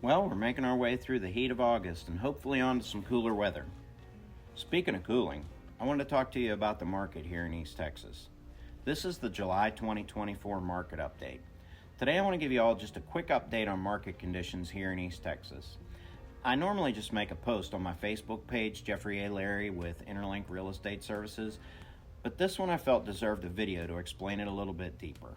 Well, we're making our way through the heat of August and hopefully on to some cooler weather. Speaking of cooling, I wanted to talk to you about the market here in East Texas. This is the July 2024 market update. Today I want to give you all just a quick update on market conditions here in East Texas. I normally just make a post on my Facebook page, JeffLarry with Interlink Real Estate Services, but this one I felt deserved a video to explain it a little bit deeper.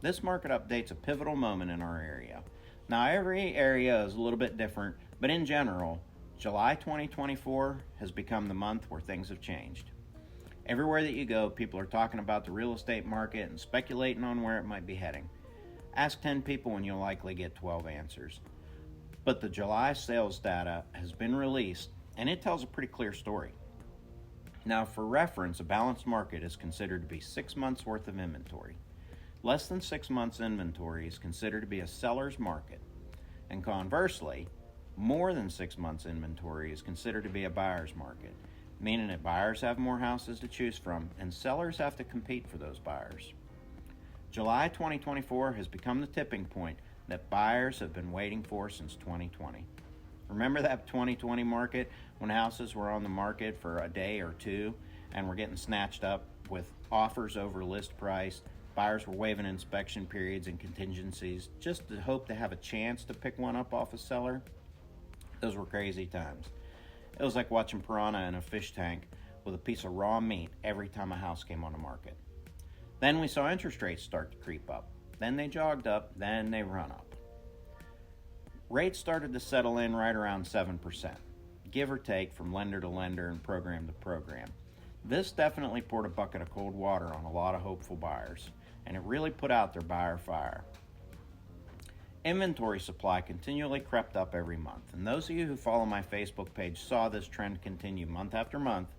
This market update's a pivotal moment in our area. Now, every area is a little bit different, but in general, July 2024 has become the month where things have changed. Everywhere that you go, people are talking about the real estate market and speculating on where it might be heading. Ask 10 people and you'll likely get 12 answers. But the July sales data has been released, and it tells a pretty clear story. Now, for reference, a balanced market is considered to be 6 months worth of inventory. Less than 6 months inventory is considered to be a seller's market. And conversely, more than 6 months inventory is considered to be a buyer's market, meaning that buyers have more houses to choose from and sellers have to compete for those buyers. July 2024 has become the tipping point that buyers have been waiting for since 2020. Remember that 2020 market when houses were on the market for a day or two and were getting snatched up with offers over list price? Buyers were waiving inspection periods and contingencies just to hope to have a chance to pick one up off a seller. Those were crazy times. It was like watching piranha in a fish tank with a piece of raw meat every time a house came on the market. Then we saw interest rates start to creep up. Then they jogged up, then they run up. Rates started to settle in right around 7%, give or take from lender to lender and program to program. This definitely poured a bucket of cold water on a lot of hopeful buyers, and it really put out their buyer fire. Inventory supply continually crept up every month, and those of you who follow my Facebook page saw this trend continue month after month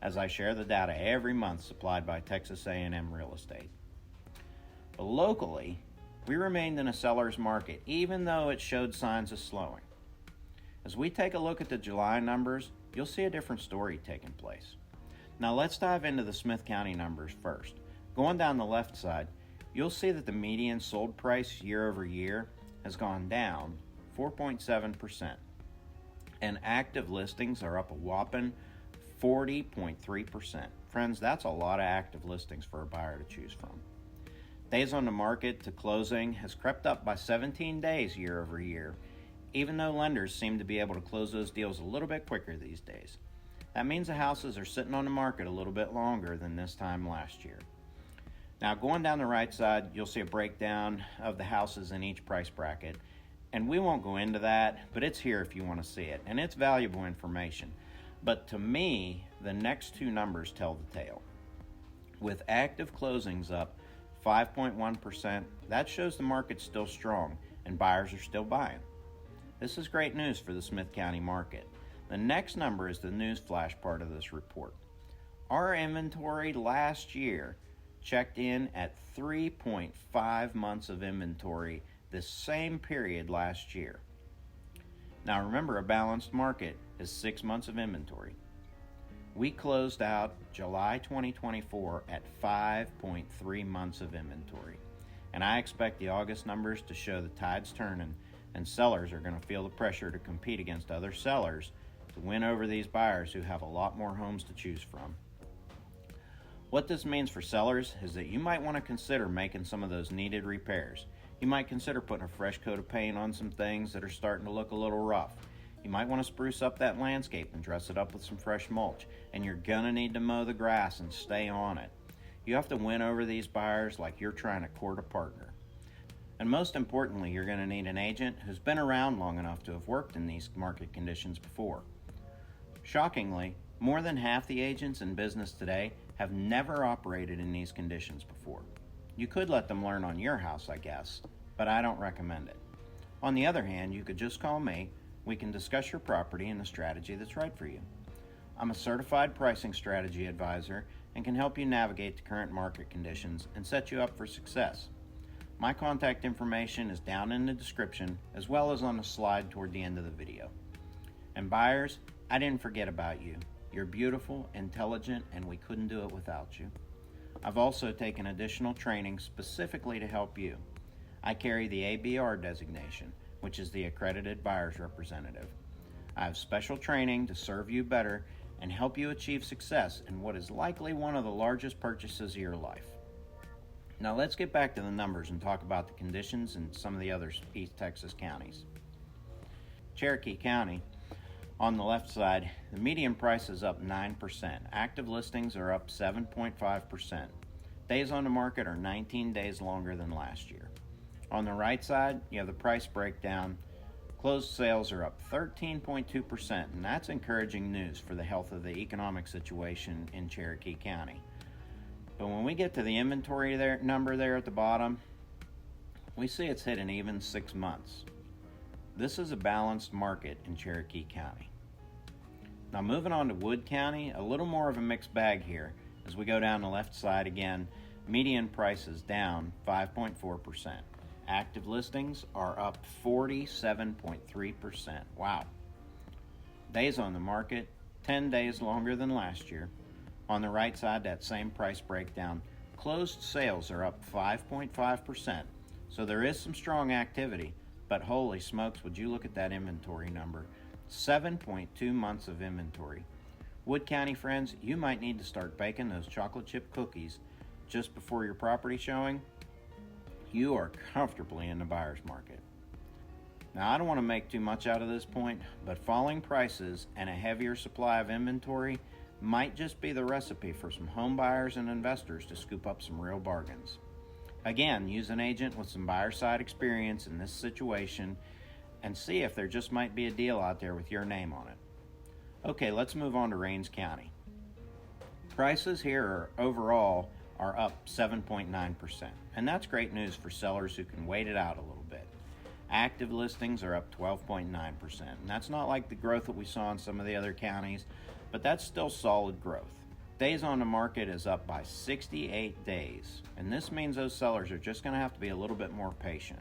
as I share the data every month supplied by Texas A&M Real Estate. But locally, we remained in a seller's market even though it showed signs of slowing. As we take a look at the July numbers, you'll see a different story taking place. Now let's dive into the Smith County numbers first. Going down the left side, you'll see that the median sold price year over year has gone down 4.7%, and active listings are up a whopping 40.3%. Friends, that's a lot of active listings for a buyer to choose from. Days on the market to closing has crept up by 17 days year over year, even though lenders seem to be able to close those deals a little bit quicker these days. That means the houses are sitting on the market a little bit longer than this time last year. Now, going down the right side, you'll see a breakdown of the houses in each price bracket. And we won't go into that, but it's here if you want to see it. And it's valuable information. But to me, the next two numbers tell the tale. With active closings up 5.1%, that shows the market's still strong and buyers are still buying. This is great news for the Smith County market. The next number is the news flash part of this report. Our inventory last year checked in at 3.5 months of inventory this same period last year. Now remember, a balanced market is 6 months of inventory. We closed out July 2024 at 5.3 months of inventory. And I expect the August numbers to show the tide's turning and sellers are going to feel the pressure to compete against other sellers to win over these buyers who have a lot more homes to choose from. What this means for sellers is that you might want to consider making some of those needed repairs. You might consider putting a fresh coat of paint on some things that are starting to look a little rough. You might want to spruce up that landscape and dress it up with some fresh mulch. And you're going to need to mow the grass and stay on it. You have to win over these buyers like you're trying to court a partner. And most importantly, you're going to need an agent who's been around long enough to have worked in these market conditions before. Shockingly, more than half the agents in business today have never operated in these conditions before. You could let them learn on your house, I guess, but I don't recommend it. On the other hand, you could just call me. We can discuss your property and the strategy that's right for you. I'm a certified pricing strategy advisor and can help you navigate the current market conditions and set you up for success. My contact information is down in the description as well as on the slide toward the end of the video. And buyers, I didn't forget about you. You're beautiful, intelligent, and we couldn't do it without you. I've also taken additional training specifically to help you. I carry the ABR designation, which is the accredited buyer's representative. I have special training to serve you better and help you achieve success in what is likely one of the largest purchases of your life. Now let's get back to the numbers and talk about the conditions in some of the other East Texas counties. Cherokee County, on the left side, the median price is up 9%. Active listings are up 7.5%. Days on the market are 19 days longer than last year. On the right side, you have the price breakdown. Closed sales are up 13.2%, and that's encouraging news for the health of the economic situation in Cherokee County. But when we get to the inventory number there at the bottom, we see it's hit an even 6 months. This is a balanced market in Cherokee County. Now moving on to Wood County, a little more of a mixed bag here. As we go down the left side again, median price is down 5.4%. Active listings are up 47.3%. Wow. Days on the market, 10 days longer than last year. On the right side, that same price breakdown, closed sales are up 5.5%. So there is some strong activity, but holy smokes, would you look at that inventory number. 7.2 months of inventory. Wood County friends, you might need to start baking those chocolate chip cookies just before your property showing. You are comfortably in the buyer's market. Now, I don't want to make too much out of this point, but falling prices and a heavier supply of inventory might just be the recipe for some home buyers and investors to scoop up some real bargains. Again, use an agent with some buyer side experience in this situation and see if there just might be a deal out there with your name on it. Okay, let's move on to Rains County. Prices here overall are up 7.9%, and that's great news for sellers who can wait it out a little bit. Active listings are up 12.9%, and that's not like the growth that we saw in some of the other counties, but that's still solid growth. Days on the market is up by 68 days, and this means those sellers are just going to have to be a little bit more patient.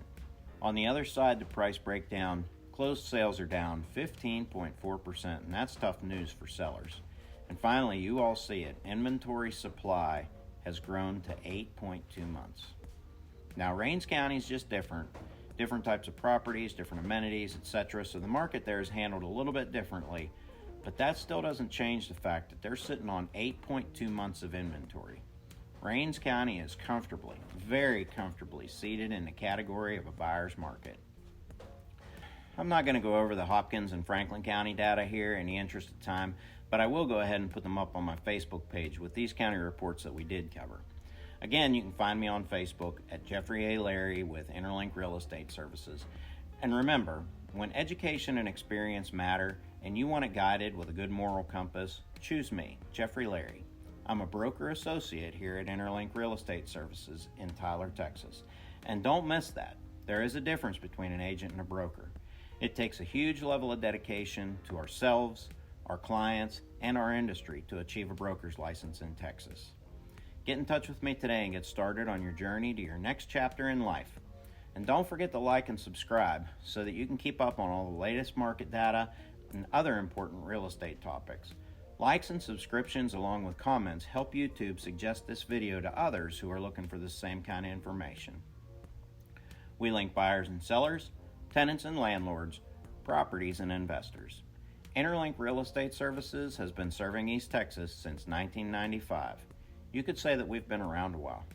On the other side, the price breakdown, closed sales are down 15.4%, and that's tough news for sellers. And finally, you all see it, inventory supply has grown to 8.2 months. Now, Rains County is just different types of properties, different amenities, etc. So the market there is handled a little bit differently, but that still doesn't change the fact that they're sitting on 8.2 months of inventory. Rains County is comfortably, very comfortably seated in the category of a buyer's market. I'm not going to go over the Hopkins and Franklin County data here in the interest of time, but I will go ahead and put them up on my Facebook page with these county reports that we did cover. Again, you can find me on Facebook at JeffLarry with Interlink Real Estate Services. And remember, when education and experience matter and you want it guided with a good moral compass, choose me, JeffLarry. I'm a broker associate here at Interlink Real Estate Services in Tyler, Texas. And don't miss that. There is a difference between an agent and a broker. It takes a huge level of dedication to ourselves, our clients, and our industry to achieve a broker's license in Texas. Get in touch with me today and get started on your journey to your next chapter in life. And don't forget to like and subscribe so that you can keep up on all the latest market data and other important real estate topics. Likes and subscriptions along with comments help YouTube suggest this video to others who are looking for the same kind of information. We link buyers and sellers, tenants and landlords, properties and investors. Interlink Real Estate Services has been serving East Texas since 1995. You could say that we've been around a while.